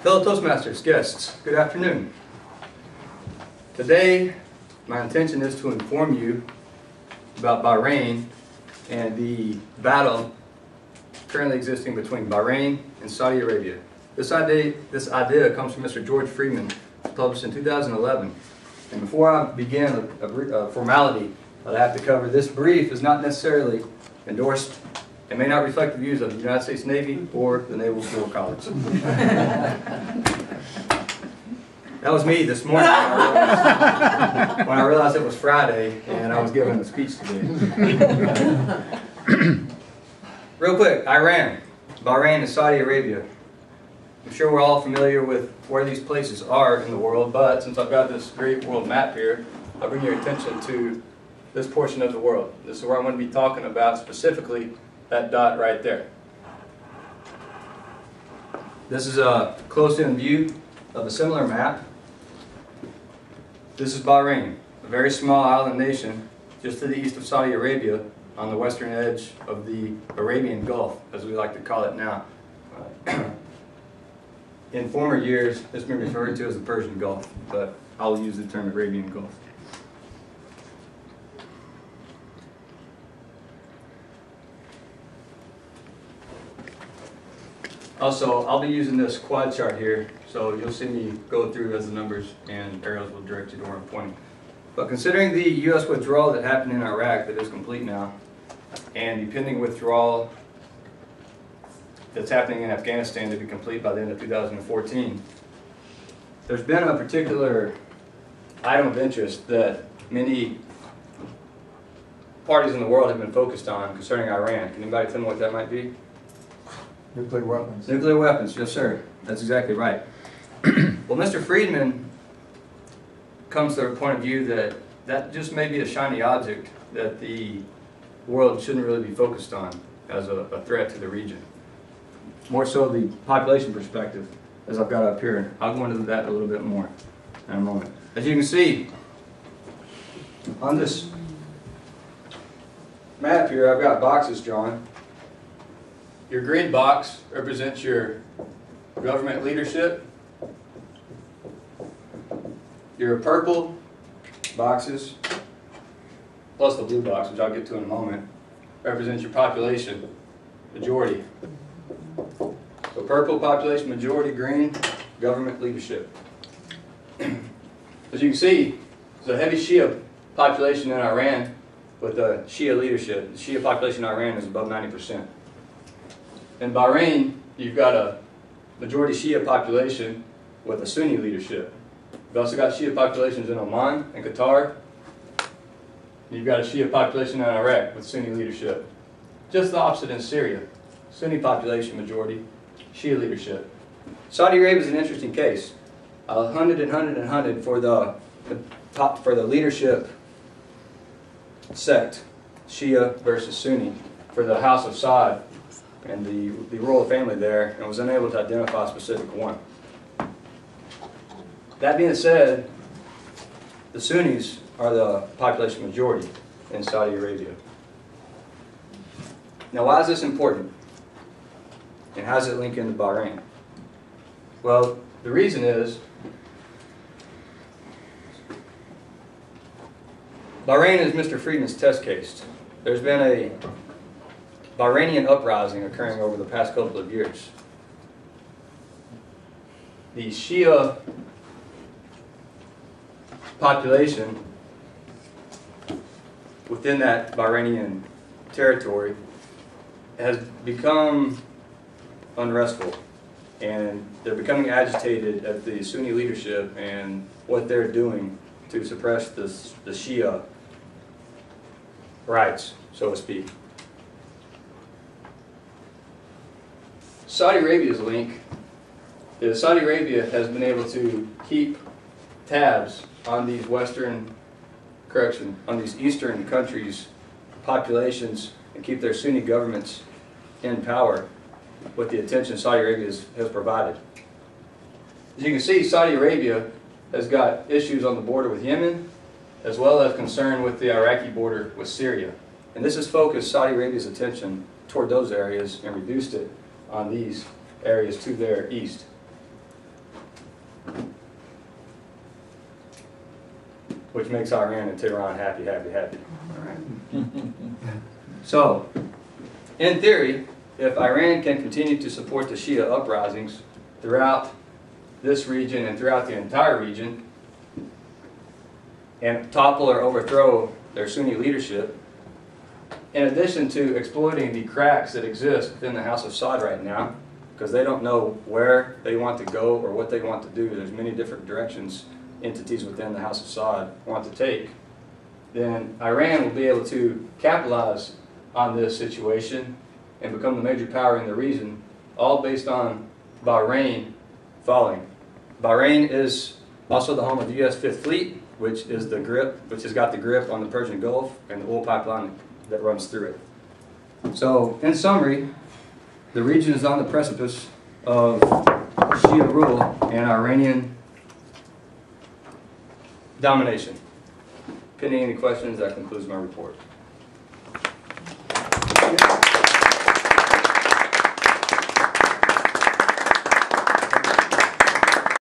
Fellow Toastmasters, guests, good afternoon. Today, my intention is to inform you about Bahrain and the battle currently existing between Bahrain and Saudi Arabia. This idea comes from Mr. George Friedman, published in 2011. And before I begin a formality that I have to cover, this brief is not necessarily endorsed and may not reflect the views of the United States Navy or the Naval School College. That was me this morning when I realized it was Friday and I was giving a speech today. Real quick, Iran, Bahrain, and Saudi Arabia. I'm sure we're all familiar with where these places are in the world, but since I've got this great world map here, I'll bring your attention to this portion of the world. This is where I'm going to be talking about specifically that dot right there. This is a close-in view of a similar map. This is Bahrain, a very small island nation just to the east of Saudi Arabia on the western edge of the Arabian Gulf, as we like to call it now. In former years, it's been referred to as the Persian Gulf, but I'll use the term Arabian Gulf. Also, I'll be using this quad chart here, so you'll see me go through as the numbers and arrows will direct you to where I'm pointing. But considering the U.S. withdrawal that happened in Iraq that is complete now, and the pending withdrawal that's happening in Afghanistan to be complete by the end of 2014, there's been a particular item of interest that many parties in the world have been focused on concerning Iran. Can anybody tell me what that might be? Nuclear weapons. Nuclear weapons, yes sir. That's exactly right. Well, Mr. Friedman comes to a point of view that that just may be a shiny object that the world shouldn't really be focused on as a threat to the region. More so the population perspective, as I've got up here. I'll go into that a little bit more in a moment. As you can see, on this map here, I've got boxes drawn. Your green box represents your government leadership. Your purple boxes, plus the blue box, which I'll get to in a moment, represents your population majority. So purple, population majority, green, government leadership. As you can see, there's a heavy Shia population in Iran with a Shia leadership. The Shia population in Iran is above 90%. In Bahrain, you've got a majority Shia population with a Sunni leadership. You've also got Shia populations in Oman and Qatar. You've got a Shia population in Iraq with Sunni leadership. Just the opposite in Syria. Sunni population majority, Shia leadership. Saudi Arabia is an interesting case. Hunted for the leadership sect, Shia versus Sunni, for the House of Saud and the royal family there, and was unable to identify a specific one. That being said, the Sunnis are the population majority in Saudi Arabia. Now, why is this important? And how does it link into Bahrain? Well, the reason is Bahrain is Mr. Friedman's test case. There's been a Bahrainian uprising occurring over the past couple of years. The Shia population within that Bahrainian territory has become unrestful, and they're becoming agitated at the Sunni leadership and what they're doing to suppress the Shia rights, so to speak. Saudi Arabia's link is Saudi Arabia has been able to keep tabs on these on these eastern countries' populations and keep their Sunni governments in power with the attention Saudi Arabia has provided. As you can see, Saudi Arabia has got issues on the border with Yemen, as well as concern with the Iraqi border with Syria. And this has focused Saudi Arabia's attention toward those areas and reduced it on these areas to their east. which makes Iran and Tehran happy, happy, happy. All right. So, in theory, if Iran can continue to support the Shia uprisings throughout this region and throughout the entire region, and topple or overthrow their Sunni leadership, in addition to exploiting the cracks that exist within the House of Saud right now, because they don't know where they want to go or what they want to do. There's many different directions entities within the House of Saud want to take. Then Iran will be able to capitalize on this situation and become the major power in the region, all based on Bahrain falling. Bahrain is also the home of the U.S. Fifth Fleet, which is the grip, which has got the grip on the Persian Gulf and the oil pipeline that runs through it. So, in summary, the region is on the precipice of Shia rule and Iranian domination. Pending any questions, that concludes my report.